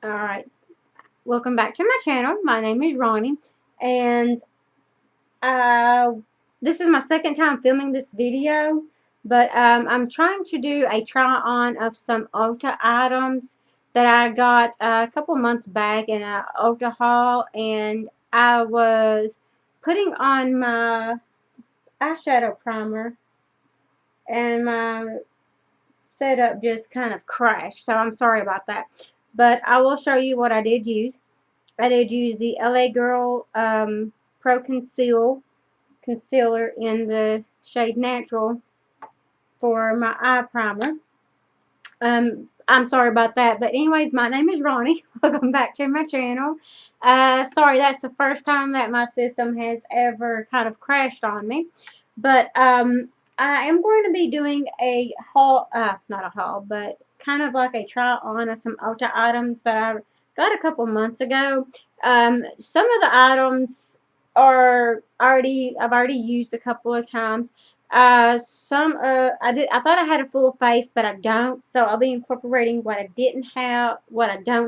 Alright, welcome back to my channel. My name is Ronnie, and uh, this is my second time filming this video, but I'm trying to do a try-on of some Ulta items that I got a couple months back in an Ulta haul, and I was putting on my eyeshadow primer, and my setup just kind of crashed, so I'm sorry about that. But I will show you what I did use. I did use the LA Girl Pro Concealer in the shade Natural for my eye primer. I'm sorry about that. But anyways, my name is Ronnie. Welcome back to my channel. Sorry, that's the first time that my system has ever kind of crashed on me. But I am going to be doing a haul, not a haul, but kind of like a try on of some Ulta items that I got a couple months ago. Some of the items I've already used a couple of times. I thought I had a full face, but I don't. So I'll be incorporating what I don't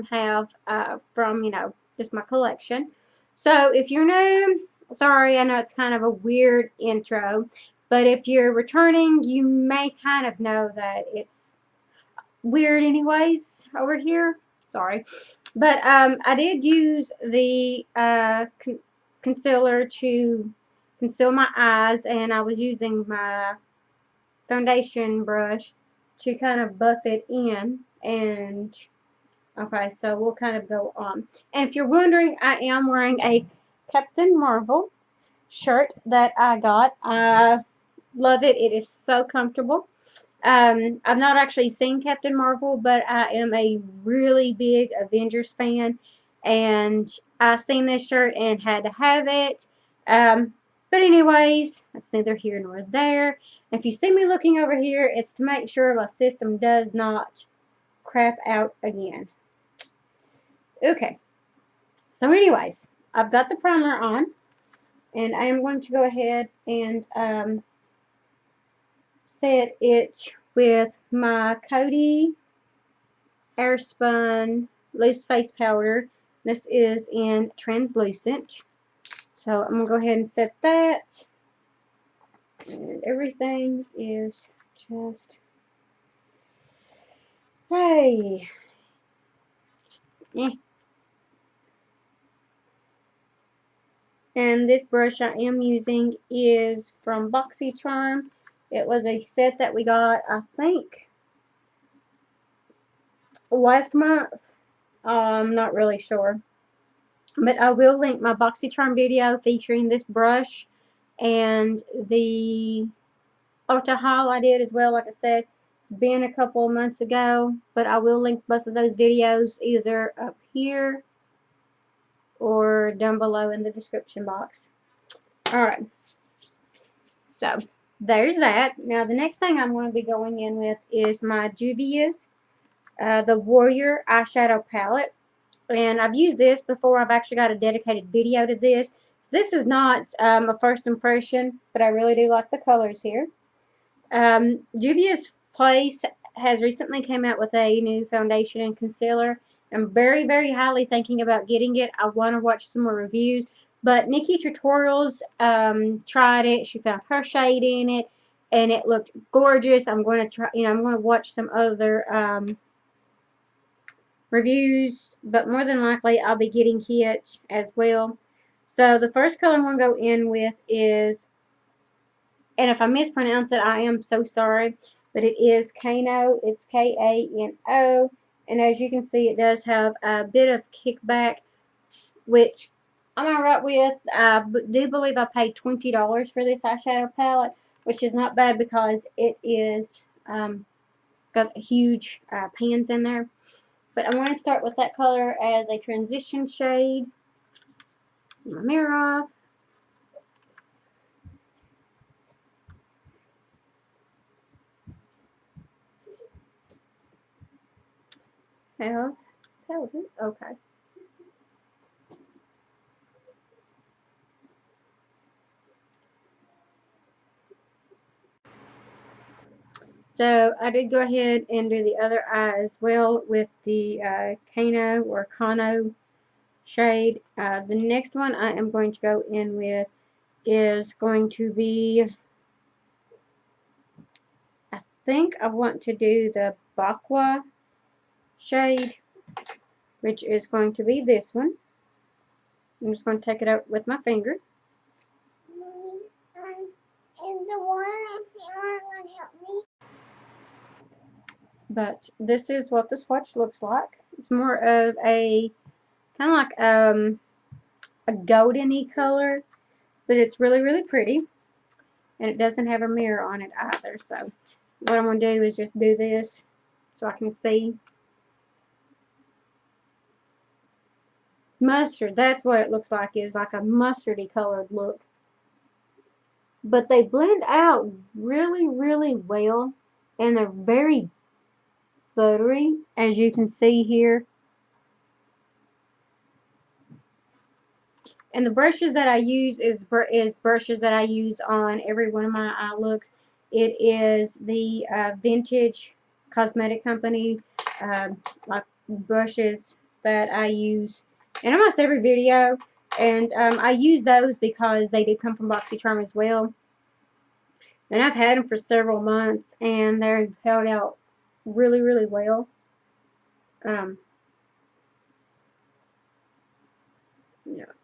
have, from, just my collection. So if you're new, sorry, I know it's kind of a weird intro, but if you're returning, you may kind of know that it's weird anyways over here. Sorry. But I did use the concealer to conceal my eyes, and I was using my foundation brush to kind of buff it in. And okay, so we'll kind of go on. And if you're wondering, I am wearing a Captain Marvel shirt that I got. I love it. It is so comfortable. I've not actually seen Captain Marvel, but I am a really big Avengers fan, and I seen this shirt and had to have it. But anyways, that's neither here nor there. If you see me looking over here, it's to make sure my system does not crap out again. Okay, so anyways, I've got the primer on, and I am going to go ahead and set it with my Coty Airspun loose face powder. This is in translucent. So I'm going to go ahead and set that. And everything is just, hey, eh. And this brush I am using is from BoxyCharm. It was a set that we got, I think, last month. I'm not really sure. But I will link my BoxyCharm video featuring this brush and the Ulta haul I did as well. Like I said, it's been a couple of months ago, but I will link both of those videos either up here or down below in the description box. Alright, so there's that. Now the next thing I'm going to be going in with is my Juvia's the Warrior eyeshadow palette. And I've used this before. I've actually got a dedicated video to this. So this is not a first impression, but I really do like the colors here. Juvia's Place has recently came out with a new foundation and concealer. I'm very, very highly thinking about getting it. I want to watch some more reviews. But Nikki Tutorials tried it. She found her shade in it, and it looked gorgeous. I'm going to try. I'm going to watch some other reviews, but more than likely I'll be getting hit as well. So the first color I'm going to go in with is, and if I mispronounce it, I am so sorry, but it is Kano. It's Kano, and as you can see, it does have a bit of kickback, which I'm alright with. I do believe I paid $20 for this eyeshadow palette, which is not bad because it is got huge pans in there. But I'm going to start with that color as a transition shade. Get my mirror off. Held it. Okay. So I did go ahead and do the other eye as well with the Kano or Kano shade. The next one I am going to go in with is going to be, I think I want to do the Bakwa shade, which is going to be this one. I'm just going to take it out with my finger. But this is what the swatch looks like. It's more of a kind of like a goldeny color, but it's really, really pretty. And it doesn't have a mirror on it either. So what I'm going to do is just do this so I can see. Mustard, that's what it looks like, is like a mustardy colored look. But they blend out really, really well. And they're very buttery, as you can see here. And the brushes that I use is brushes that I use on every one of my eye looks. It is the Vintage Cosmetic Company like brushes that I use in almost every video. And I use those because they do come from BoxyCharm as well. And I've had them for several months, and they're held out really, really well. Yeah,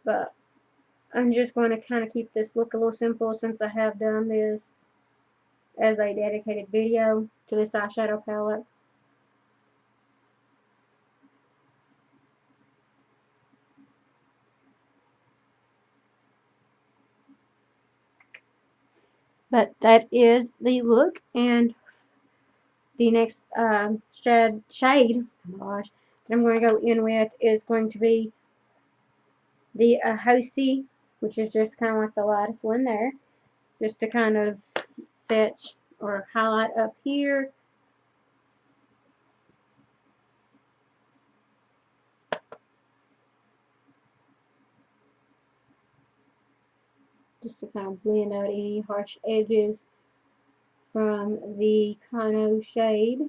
but I'm just going to kind of keep this look a little simple since I have done this as a dedicated video to this eyeshadow palette. But that is the look, and the next shade, oh my gosh, that I'm going to go in with is going to be the Hosi, which is just kind of like the lightest one there, just to kind of set or highlight up here. Just to kind of blend out any harsh edges from the Kano shade.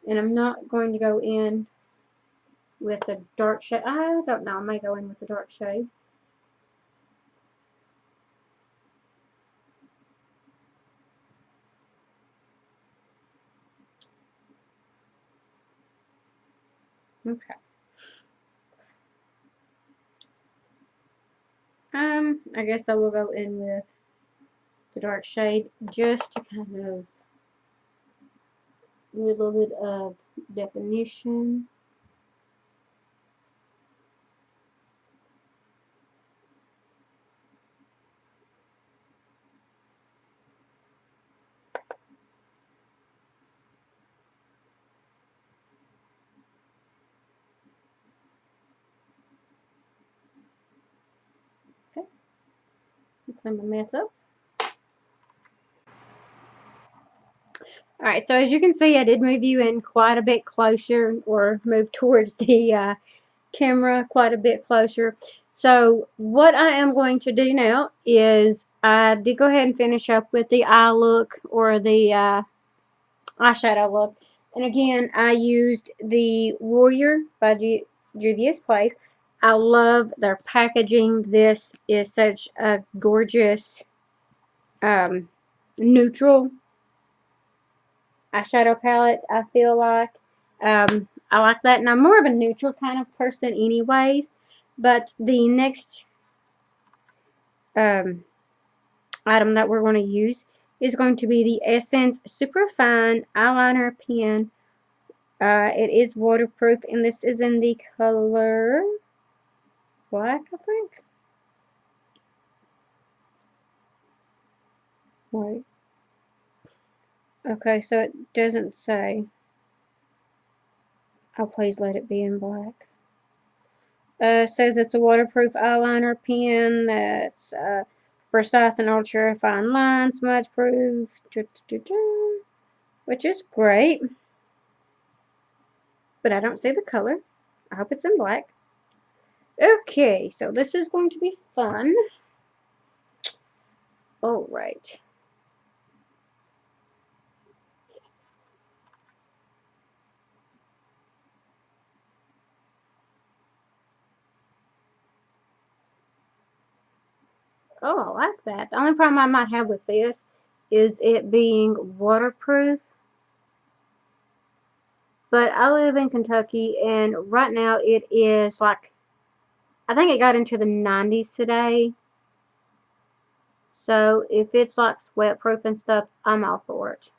And I'm not going to go in with the dark shade. I don't know. I may go in with the dark shade. Okay. I guess I will go in with the dark shade just to kind of do a little bit of definition. Okay. Clean my mess up. Alright, so as you can see, I did move you in quite a bit closer, or move towards the camera quite a bit closer. So what I am going to do now is I did go ahead and finish up with the eye look, or the eyeshadow look. And again, I used the Warrior by Juvia's Place. I love their packaging. This is such a gorgeous neutral eyeshadow palette, I feel like. I like that, and I'm more of a neutral kind of person anyways. But the next item that we're going to use is going to be the Essence Super Fine Eyeliner Pen. It is waterproof, and this is in the color black, I think. Wait. Okay, so it doesn't say. Oh, please let it be in black. Says it's a waterproof eyeliner pen that's precise and ultra fine lines, smudge proof, which is great. But I don't see the color. I hope it's in black. Okay, so this is going to be fun. Alright. Oh, I like that. The only problem I might have with this is it being waterproof. But I live in Kentucky, and right now it is like, I think it got into the 90s today. So if it's like sweat proof and stuff, I'm all for it.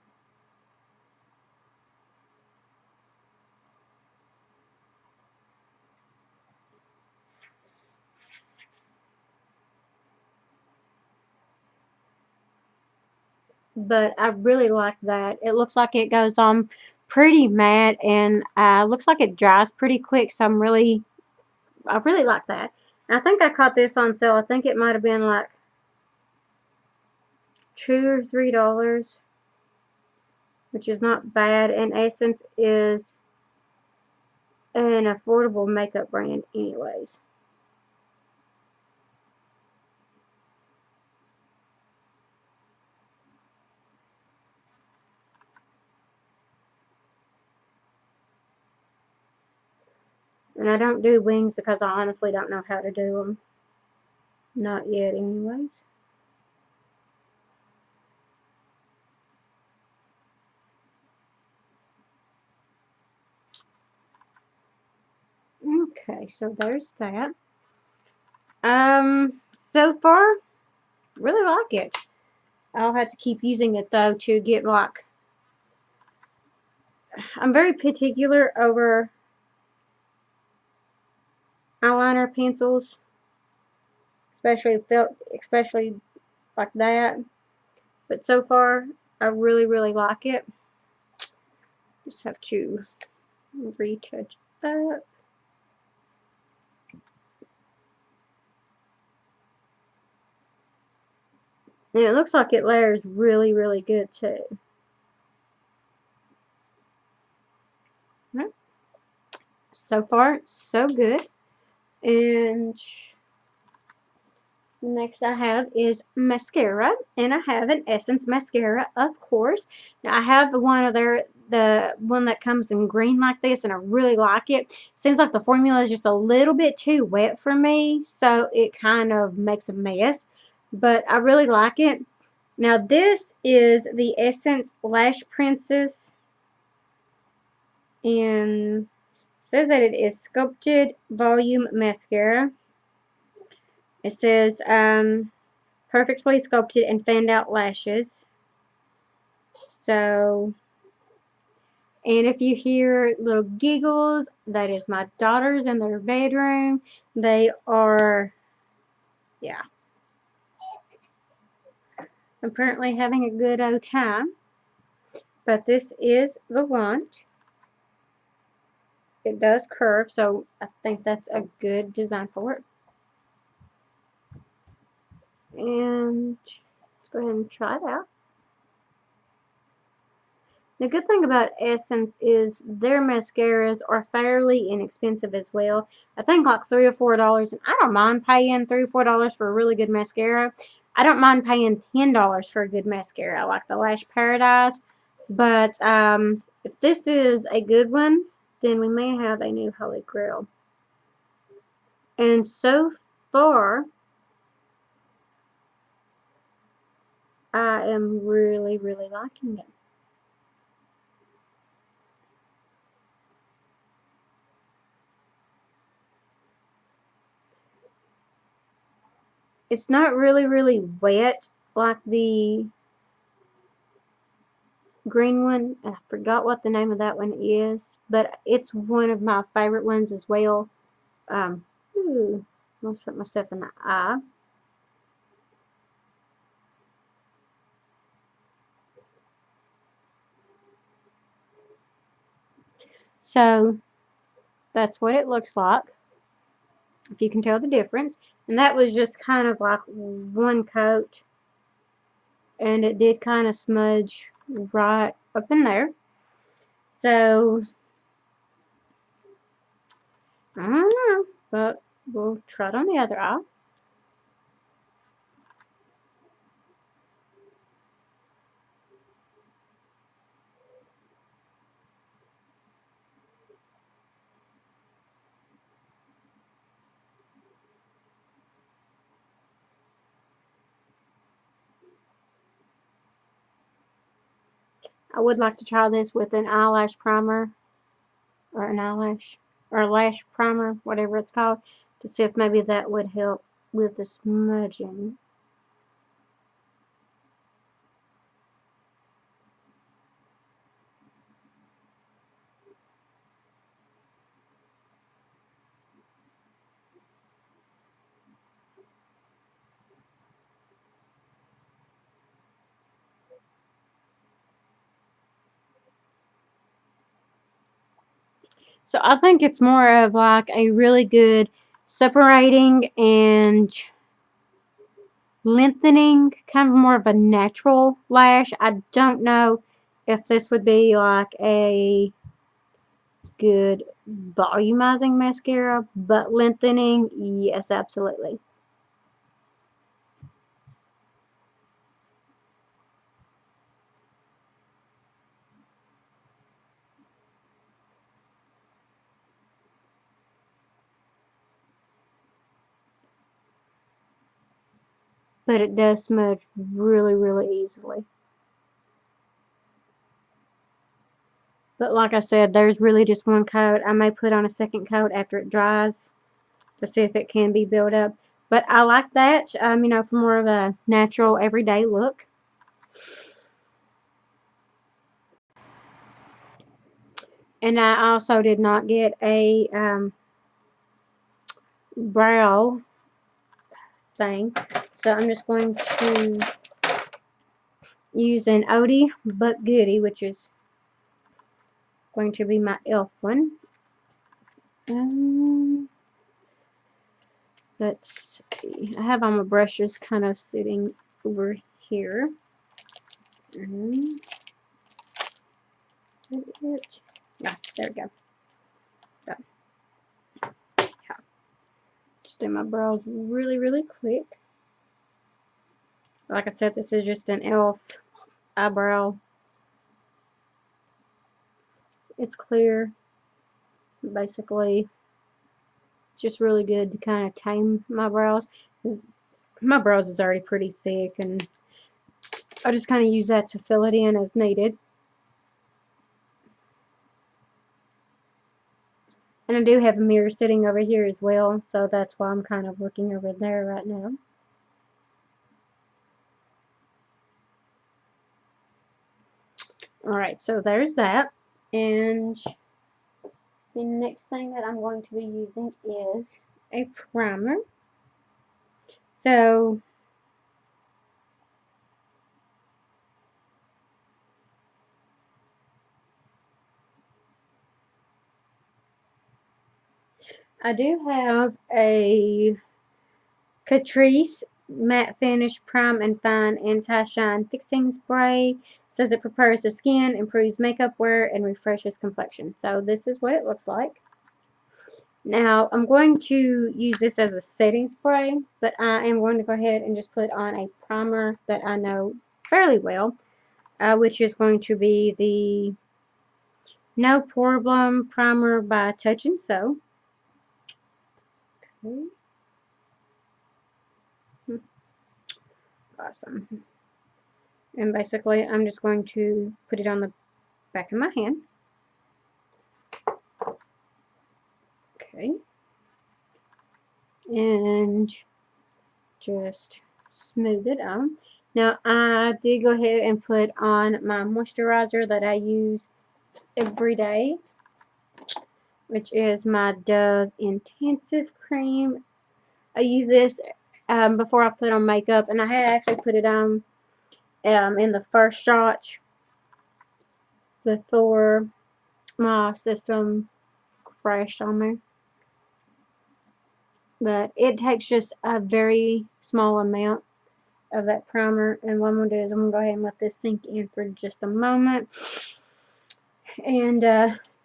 But I really like that. It looks like it goes on pretty matte, and looks like it dries pretty quick. So I really like that. And I think I caught this on sale. I think it might have been like $2 or $3, which is not bad. And Essence is an affordable makeup brand anyways. And I don't do wings because I honestly don't know how to do them. Not yet anyways. Okay, so there's that. So far, really like it. I'll have to keep using it though to get like, I'm very particular over eyeliner pencils, especially like that. But so far, I really like it. Just have to retouch up. And it looks like it layers really good too. Right. So far, so good. And next I have is mascara, and I have an Essence mascara, of course. Now I have one of the one that comes in green like this, and I really like it. Seems like the formula is just a little bit too wet for me, so it kind of makes a mess. But I really like it. Now this is the Essence Lash Princess, and it says that it is sculpted volume mascara. It says perfectly sculpted and fanned out lashes. So, and if you hear little giggles, that is my daughters in their bedroom. They are, yeah, apparently having a good old time. But this is the wand. It does curve, so I think that's a good design for it. And let's go ahead and try it out. The good thing about Essence is their mascaras are fairly inexpensive as well. I think like $3 or $4, and I don't mind paying $3 or $4 for a really good mascara. I don't mind paying $10 for a good mascara, like the Lash Paradise. But if this is a good one, then we may have a new Holy Grail. And so far, I am really liking it. It's not really wet like the green one. I forgot what the name of that one is, but it's one of my favorite ones as well. Ooh, almost put myself in the eye. So that's what it looks like, if you can tell the difference. And that was just kind of like one coat, and it did kind of smudge right up in there. So I don't know, but we'll try it on the other eye. I would like to try this with an eyelash primer, or an eyelash, or a lash primer, whatever it's called, to see if maybe that would help with the smudging. So I think it's more of like a really good separating and lengthening, kind of more of a natural lash. I don't know if this would be like a good volumizing mascara, but lengthening, yes, absolutely. But it does smudge really, really easily. But like I said, there's really just one coat. I may put on a second coat after it dries to see if it can be built up. But I like that, you know, for more of a natural, everyday look. And I also did not get a brow thing. So I'm just going to use an Odie But Goodie, which is going to be my e.l.f. one. Um, let's see. I have all my brushes kind of sitting over here. Is that it? Yeah, there we go. So, yeah. Just do my brows really, really quick. Like I said, this is just an e.l.f. eyebrow. It's clear. Basically, it's just really good to kind of tame my brows. My brows is already pretty thick, and I just kind of use that to fill it in as needed. And I do have a mirror sitting over here as well, so that's why I'm kind of looking over there right now. Alright, so there's that. And the next thing that I'm going to be using is a primer. So I do have a Catrice Matte Finish Prime and Fine Anti-Shine Fixing Spray. It says it prepares the skin, improves makeup wear, and refreshes complexion. So this is what it looks like. Now I'm going to use this as a setting spray, but I am going to go ahead and just put on a primer that I know fairly well, which is going to be the No Problem Primer by Touch and Sew. Okay. Awesome. And basically, I'm just going to put it on the back of my hand. Okay. And just smooth it on. Now, I did go ahead and put on my moisturizer that I use every day, which is my Dove Intensive Cream. I use this before I put on makeup, and I had actually put it on in the first shot before my system crashed on me. But it takes just a very small amount of that primer, and what I'm going to do is I'm going to go ahead and let this sink in for just a moment and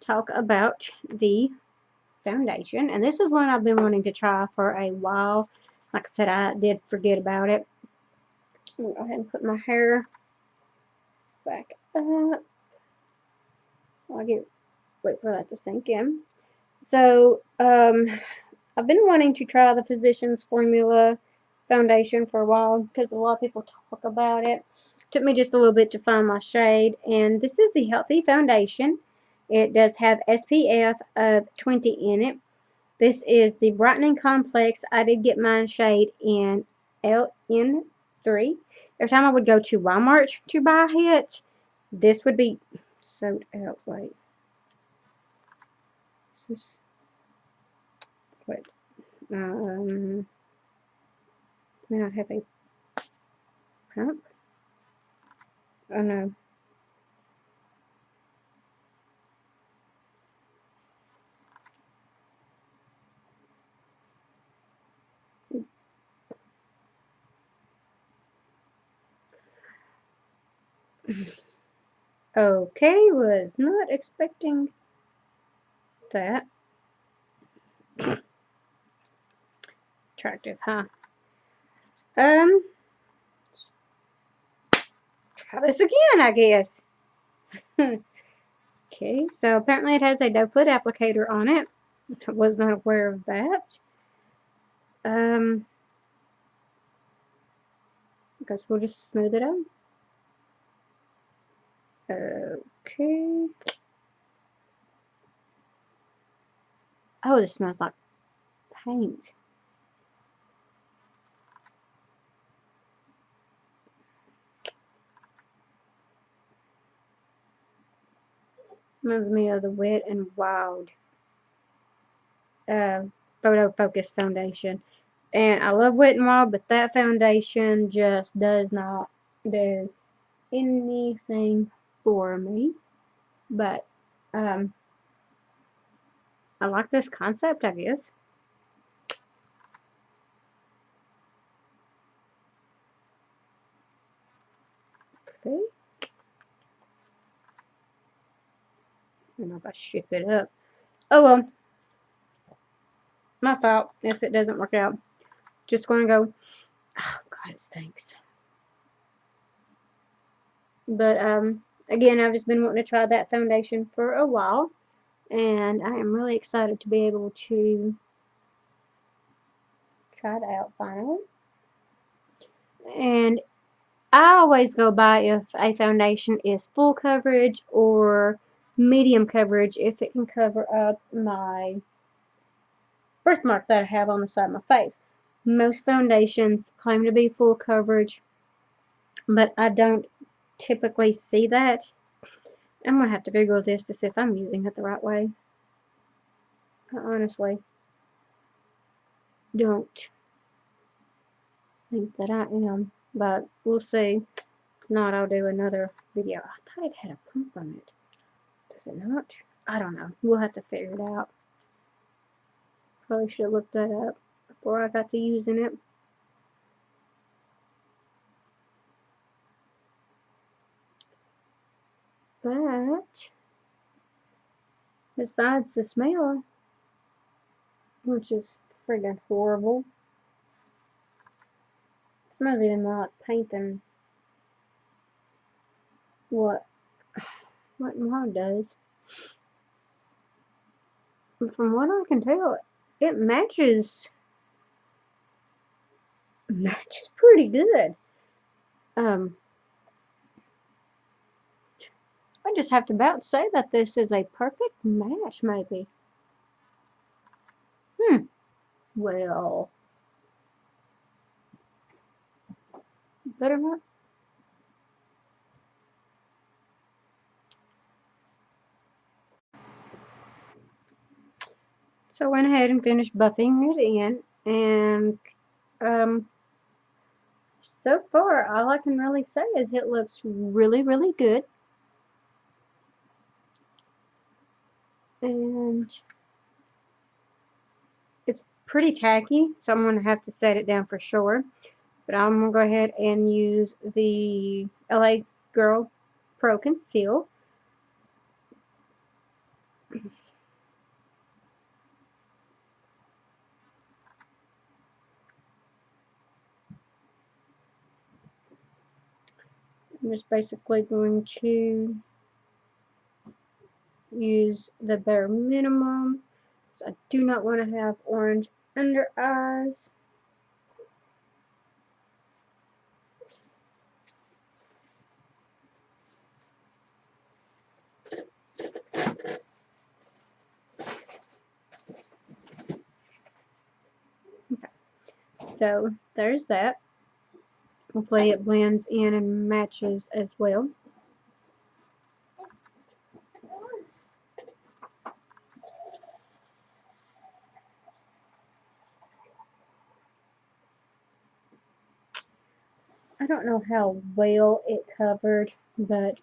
talk about the foundation. And this is one I've been wanting to try for a while. Like I said, I did forget about it. I'm going to go ahead and put my hair back up. Wait for that to sink in. So, I've been wanting to try the Physicians Formula foundation for a while because a lot of people talk about it. Took me just a little bit to find my shade, and this is the Healthy Foundation. It does have SPF of 20 in it. This is the Brightening Complex. I did get mine shade in LN3. Every time I would go to Walmart to buy it, this would be sold out. Wait. Wait. May not have a pump. Oh no. Okay, was not expecting that. Attractive, huh? Try this again, I guess. Okay, so apparently it has a doe foot applicator on it. I was not aware of that. I guess we'll just smooth it out. Okay. Oh, this smells like paint. Reminds me of the Wet and Wild Photo Focus Foundation. And I love Wet n Wild, but that foundation just does not do anything for me. But I like this concept, I guess. Okay. I don't know if I shift it up. Oh well. My fault if it doesn't work out. Just going to go. Oh God, it stinks. But again, I've just been wanting to try that foundation for a while, and I am really excited to be able to try it out finally. And I always go by if a foundation is full coverage or medium coverage, if it can cover up my birthmark that I have on the side of my face. Most foundations claim to be full coverage, but I don't typically see that. I'm going to have to Google this to see if I'm using it the right way. I honestly don't think that I am, but we'll see. If not, I'll do another video. I thought it had a pump on it. Does it not? I don't know. We'll have to figure it out. Probably should have looked that up before I got to using it. But besides the smell, which is friggin' horrible, it smells even like paint and what mine does. From what I can tell, it matches pretty good. I just have to about say that this is a perfect match, maybe. Well, better not. So I went ahead and finished buffing it in, and so far all I can really say is it looks really, really good. And it's pretty tacky, so I'm going to have to set it down for sure. But I'm going to go ahead and use the LA Girl Pro Conceal. I'm just basically going to use the bare minimum. So I do not want to have orange under eyes. So there's that. Hopefully it blends in and matches as well. I don't know how well it covered, but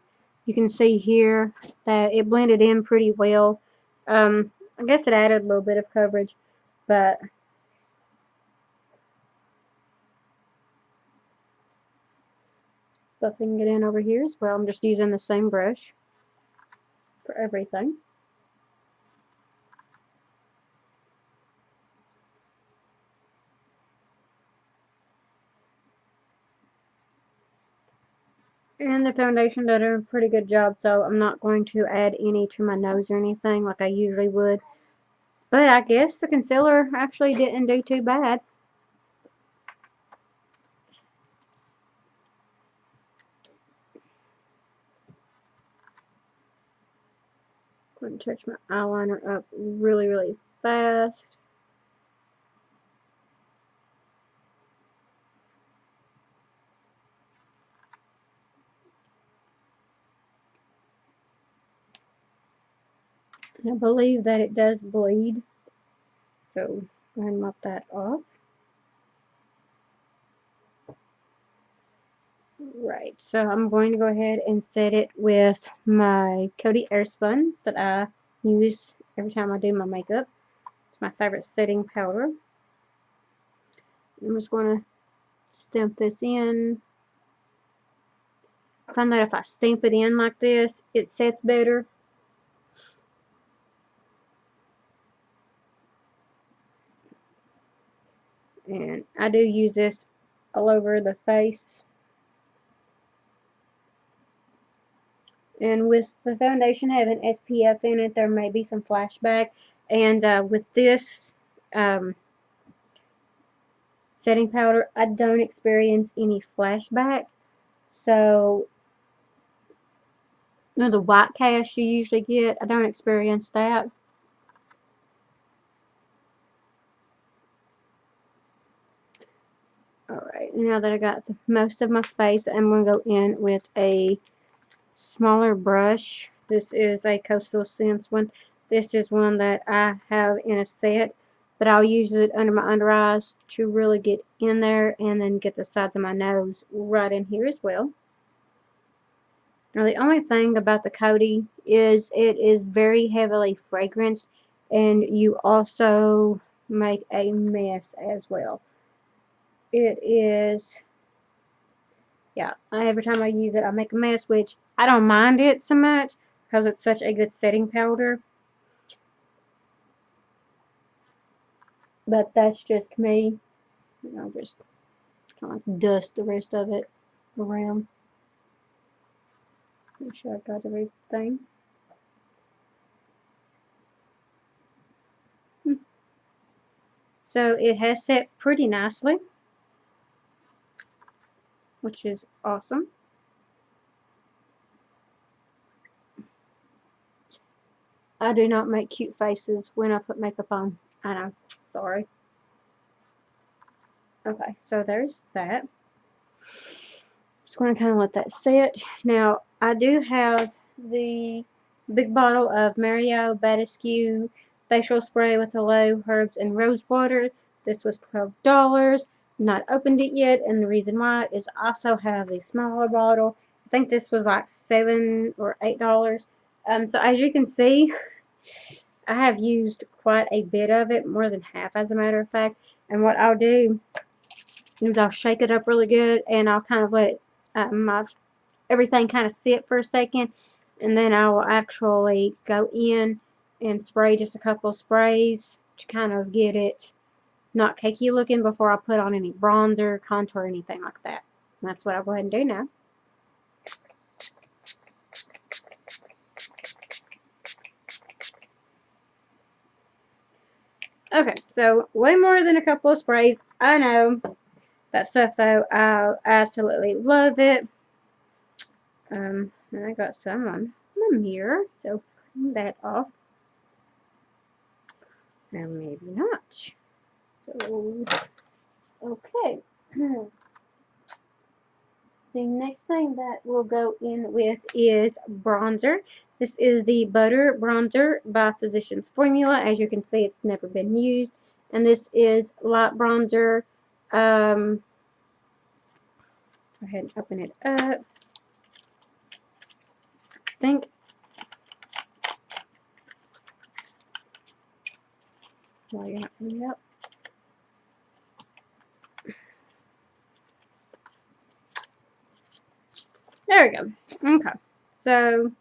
you can see here that it blended in pretty well. I guess it added a little bit of coverage, but buffing it in over here as well. I'm just using the same brush for everything. And the foundation did a pretty good job, so I'm not going to add any to my nose or anything like I usually would. But I guess the concealer actually didn't do too bad. I'm going to touch my eyeliner up really, really fast. I believe that it does bleed, so go ahead and mop that off. Right, so I'm going to go ahead and set it with my Coty Airspun that I use every time I do my makeup. It's my favorite setting powder. I'm just going to stamp this in. I find that if I stamp it in like this, it sets better. And I do use this all over the face. And with the foundation having SPF in it, there may be some flashback. And with this setting powder, I don't experience any flashback. So, you know, the white cast you usually get, I don't experience that. Alright, now that I got most of my face, I'm going to go in with a smaller brush. This is a Coastal Scents one. This is one that I have in a set, but I'll use it under my under eyes to really get in there and then get the sides of my nose right in here as well. Now the only thing about the Coty is it is very heavily fragranced, and you also make a mess as well. It is, yeah, every time I use it I make a mess, which I don't mind it so much because it's such a good setting powder. But that's just me. And I'll just kind of dust the rest of it around. Make sure I've got everything. So it has set pretty nicely, which is awesome. I do not make cute faces when I put makeup on. I know. Sorry. Okay, so there's that. Just going to kind of let that sit. Now, I do have the big bottle of Mario Badescu facial spray with aloe, herbs, and rose water. This was $12. Not opened it yet, and the reason why is I also have the smaller bottle. I think this was like $7 or $8. So as you can see, I have used quite a bit of it, more than half as a matter of fact. And what I'll do is I'll shake it up really good, and I'll kind of let it everything kind of sit for a second, and then I will actually go in and spray just a couple of sprays to kind of get it not cakey looking before I put on any bronzer, contour, anything like that. And that's what I'll go ahead and do now. Okay, so way more than a couple of sprays. I know. That stuff though, I absolutely love it. And I got some on my mirror, so clean that off. Now maybe not. So Okay. The next thing that we'll go in with is bronzer. This is the Butter Bronzer by Physicians Formula. As you can see, it's never been used. And this is light bronzer. Go ahead and open it up. I think while you're not opening it up. There we go. Okay. So,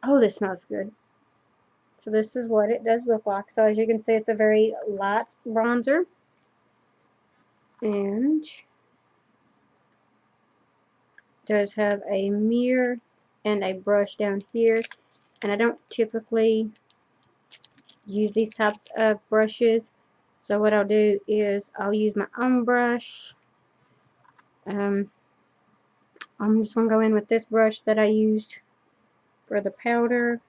oh, this smells good. So this is what it does look like. So as you can see, it's a very light bronzer. And does have a mirror and a brush down here. And I don't typically use these types of brushes. So what I'll do is I'll use my own brush. I'm just going to go in with this brush that I used for the powder.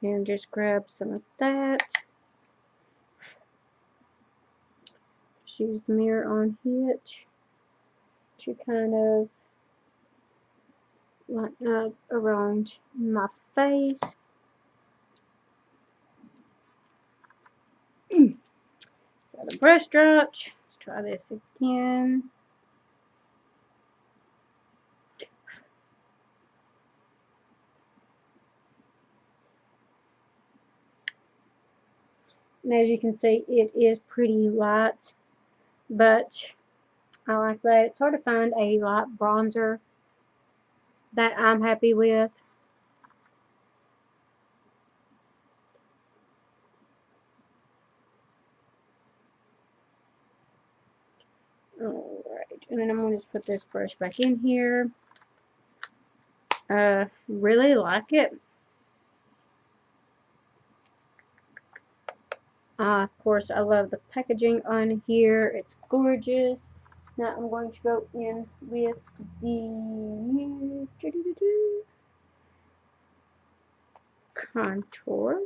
And just grab some of that. Just use the mirror on it to kind of line up around my face. So the brush dropped. Let's try this again. And as you can see, it is pretty light, but I like that. It's hard to find a light bronzer that I'm happy with. Alright, and then I'm going to just put this brush back in here. Really like it. Of course, I love the packaging on here. It's gorgeous. Now I'm going to go in with the contour.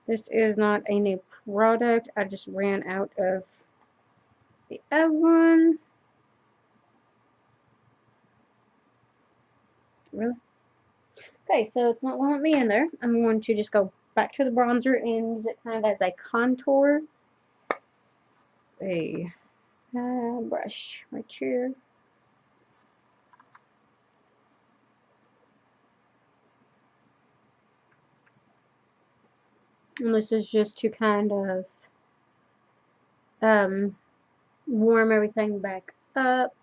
This is not a new product. I just ran out of the other one. Really? Okay, so it's not wanting me in there. I'm going to just go back to the bronzer and use it kind of as a contour. A brush right here. And this is just to kind of warm everything back up.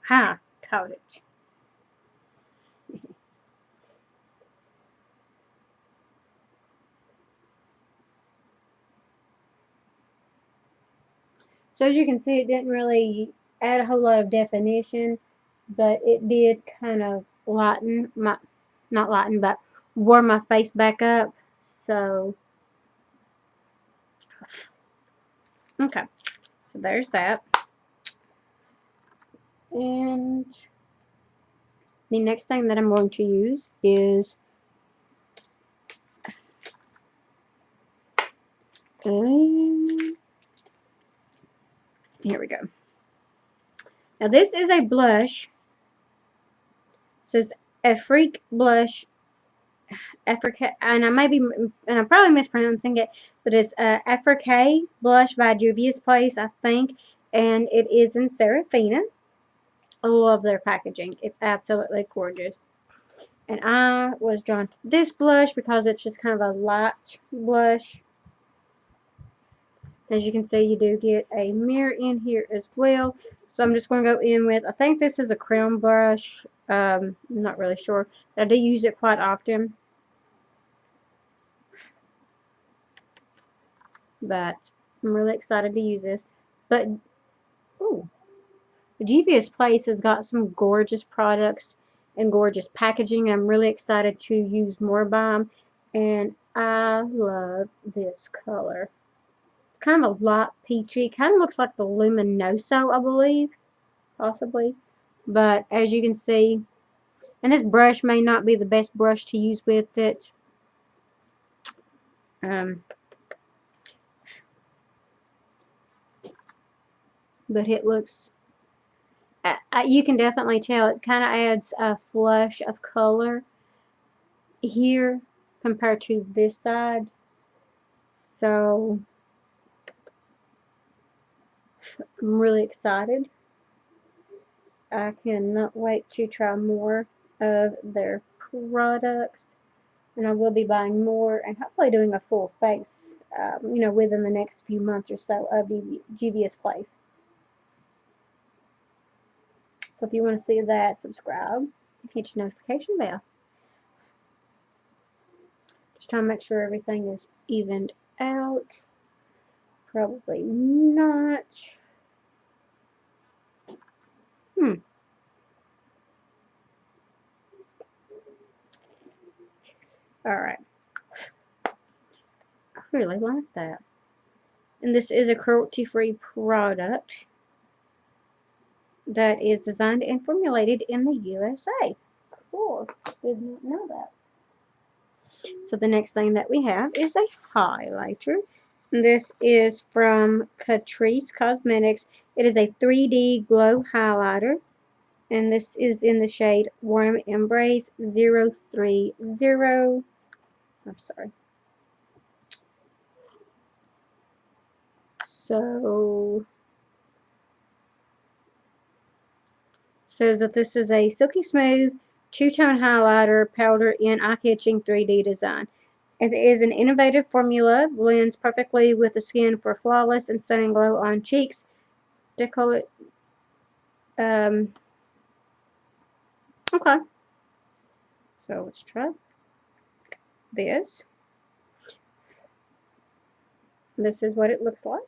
Ha! Caught it. So as you can see, it didn't really add a whole lot of definition, but it did kind of lighten my, not lighten, but warm my face back up. So, okay. So there's that. And the next thing that I'm going to use is here we go. Now this is a blush. It says a freak blush, Africa, and I'm probably mispronouncing it, but it's Afrique blush by Juvia's Place, I think, and it is in Serafina. I love their packaging. It's absolutely gorgeous. And I was drawn to this blush because it's just kind of a light blush. As you can see, you do get a mirror in here as well. So I'm just going to go in with, I think this is a crown brush. I'm not really sure. I do use it quite often. But I'm really excited to use this. But, ooh, Juvia's Place has got some gorgeous products and gorgeous packaging. I'm really excited to use more by them. And I love this color. It's kind of a light peachy. Kind of looks like the Luminoso, I believe. Possibly. But as you can see, and this brush may not be the best brush to use with it. Um, but it looks, you can definitely tell it kind of adds a flush of color here compared to this side. So I'm really excited. I cannot wait to try more of their products. And I will be buying more and hopefully doing a full face, within the next few months or so of Juvia's Place. So if you want to see that, subscribe and hit your notification bell. Just trying to make sure everything is evened out. Probably not. Alright. I really like that. And this is a cruelty-free product that is designed and formulated in the USA. Cool. Did not know that. So the next thing that we have is a highlighter. This is from Catrice Cosmetics. It is a 3D glow highlighter. And this is in the shade Warm Embrace 030. I'm sorry. So says that this is a silky smooth two-tone highlighter powder in eye-catching 3D design. It is an innovative formula, blends perfectly with the skin for flawless and stunning glow on cheeks, decollete. Okay. So let's try this. This is what it looks like.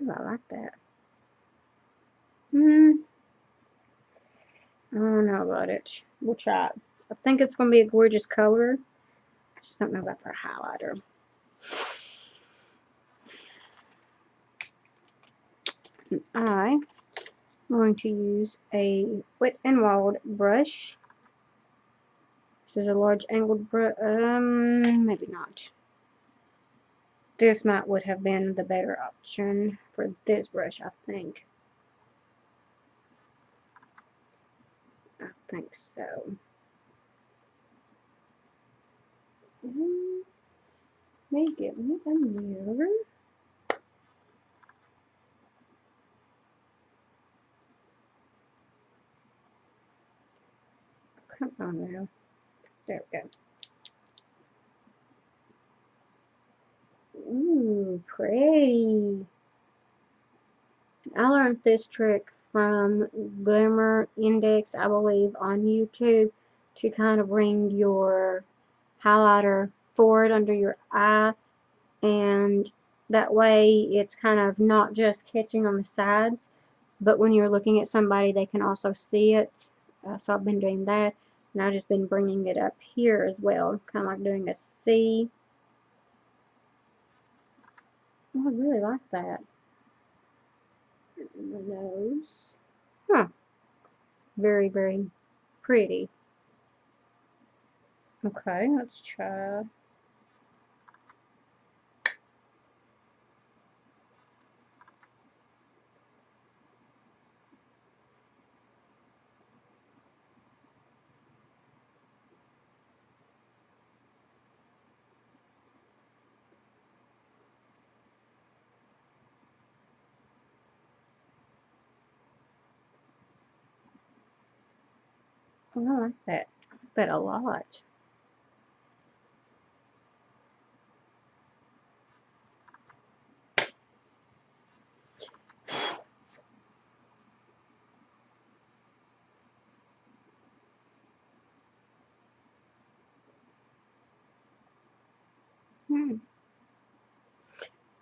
Ooh, I like that. I don't know about it. We'll try it. I think it's going to be a gorgeous color. I just don't know about for a highlighter. I'm going to use a Wet n Wild brush. This is a large angled brush. Maybe not. This would have been the better option for this brush, I think. I think so. May give me the mirror. Come on now. There we go. Ooh, pretty. I learned this trick from Glamour Index, I believe, on YouTube to kind of bring your highlighter forward under your eye, and that way it's kind of not just catching on the sides, but when you're looking at somebody they can also see it. So I've been doing that, and I've just been bringing it up here as well, kind of like doing a C. Oh, I really like that. The nose. Huh. Very, very pretty. Okay, let's try. Oh, I like that. I like that a lot.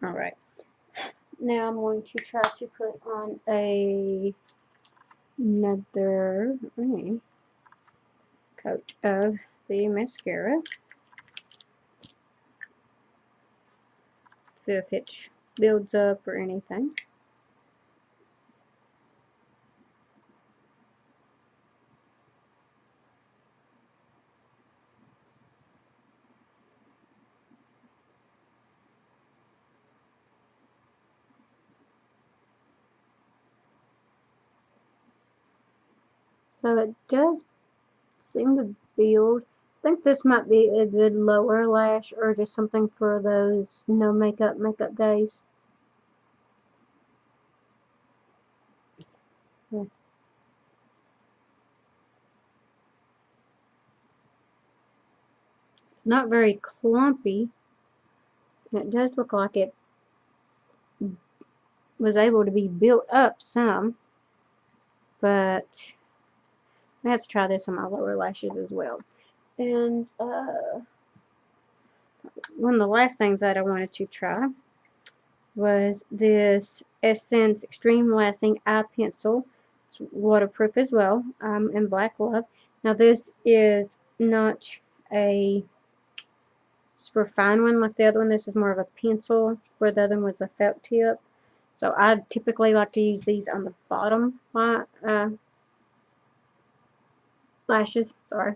All right. Now I'm going to try to put on another coat of the mascara. See if it builds up or anything. So it does seem to build. I think this might be a good lower lash or just something for those no makeup days. Yeah. It's not very clumpy. And it does look like it was able to be built up some, but I have to try this on my lower lashes as well. And one of the last things that I wanted to try was this Essence Extreme Lasting Eye Pencil. It's waterproof as well, in Black Love. Now this is not a super fine one like the other one. This is more of a pencil, where the other one was a felt tip. So I typically like to use these on the bottom lashes. Sorry.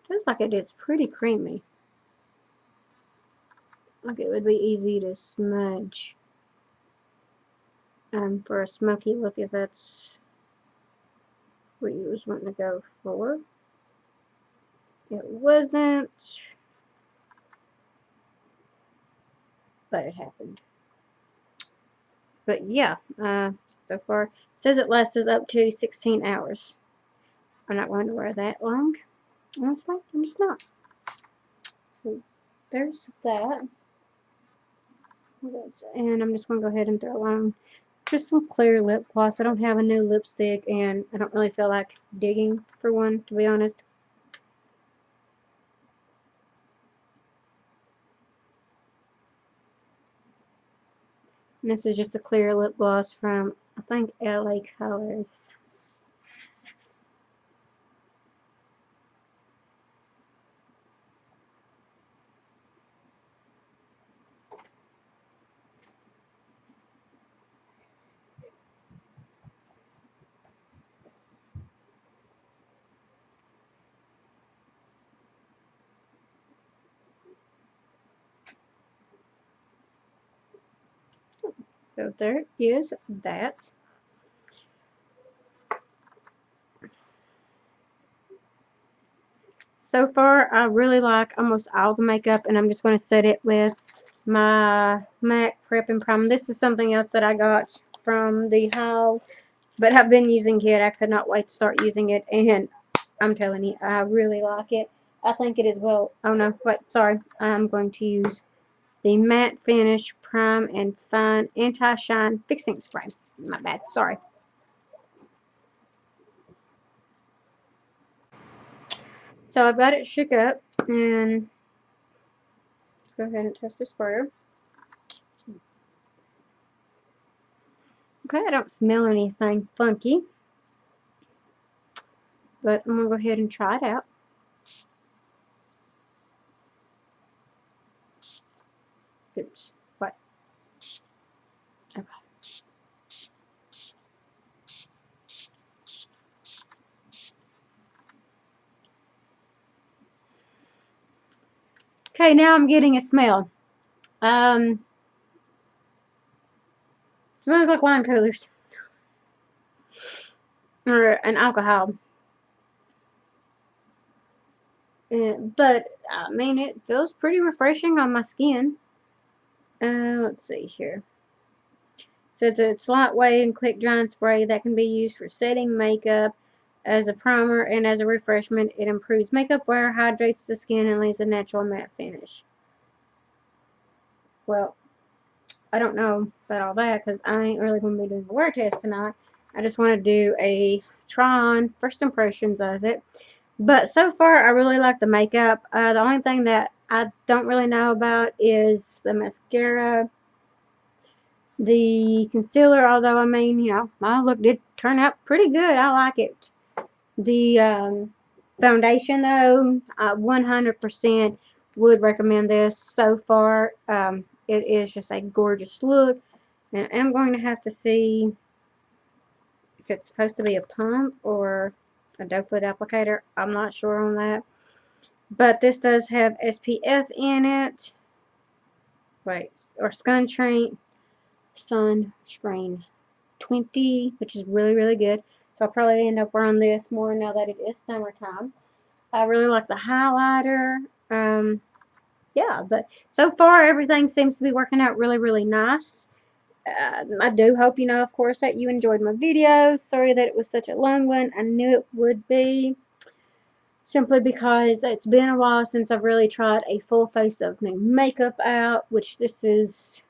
Feels like it is pretty creamy. Like it would be easy to smudge for a smoky look if that's what you was wanting to go for. It wasn't, but it happened. But yeah, so far, it says it lasts us up to 16 hours. I'm not going to wear that long. Honestly, I'm just not. So there's that. And I'm just going to go ahead and throw on just some clear lip gloss. I don't have a new lipstick, and I don't really feel like digging for one, to be honest. And this is just a clear lip gloss from, I think, LA Colors. So there is that. So far, I really like almost all the makeup, and I'm just going to set it with my MAC Prep and Prime. This is something else that I got from the haul, but I've been using it. I could not wait to start using it, and I'm telling you, I really like it. I think it is well. Oh no, wait, sorry. I'm going to use the Matte Finish Prime and Fine Anti-Shine Fixing Spray. My bad, sorry. So I've got it shook up, and let's go ahead and test the sprayer. Okay, I don't smell anything funky, but I'm going to go ahead and try it out. Oops, what? Okay. Okay, now I'm getting a smell. Smells like wine coolers or an alcohol. But I mean, it feels pretty refreshing on my skin. Let's see here. So it's lightweight and quick drying spray that can be used for setting makeup as a primer and as a refreshment. It improves makeup wear, hydrates the skin, and leaves a natural matte finish. Well, I don't know about all that because I ain't really going to be doing the wear test tonight. I just want to do a try on first impressions of it. But so far, I really like the makeup. The only thing that I don't really know about is the mascara, the concealer, although, I mean, my look did turn out pretty good. I like it. The foundation, though, I 100% would recommend this so far. It is just a gorgeous look. And I'm going to have to see if it's supposed to be a pump or a doe foot applicator. I'm not sure on that. But this does have SPF in it. Wait, or sunscreen 20, which is really, really good. So I'll probably end up wearing this more now that it is summertime. I really like the highlighter. Yeah, but so far everything seems to be working out really, really nice. I do hope, of course, that you enjoyed my video. Sorry that it was such a long one. I knew it would be. Simply because it's been a while since I've really tried a full face of new makeup out, which this is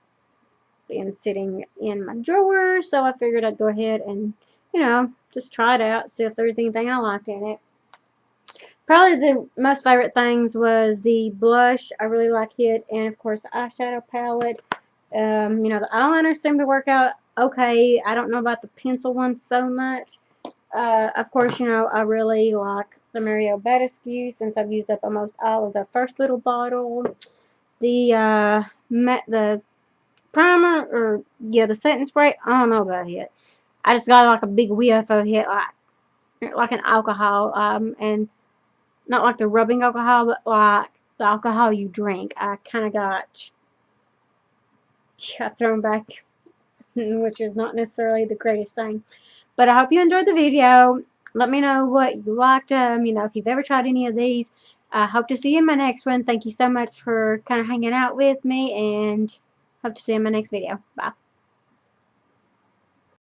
been sitting in my drawer, so I figured I'd go ahead and, just try it out, see if there's anything I liked in it. Probably the most favorite things was the blush. I really like it, and of course the eyeshadow palette. The eyeliners seem to work out okay. I don't know about the pencil ones so much. Of course, I really like the Mario Badescu since I've used up almost all of the first little bottle. The primer, or yeah, the setting spray, I don't know about it. I just got like a big whiff of it, like an alcohol, and not like the rubbing alcohol, but like the alcohol you drink. I kind of got thrown back, which is not necessarily the greatest thing. But I hope you enjoyed the video. Let me know what you liked. If you've ever tried any of these. I hope to see you in my next one. Thank you so much for kind of hanging out with me, and hope to see you in my next video. Bye.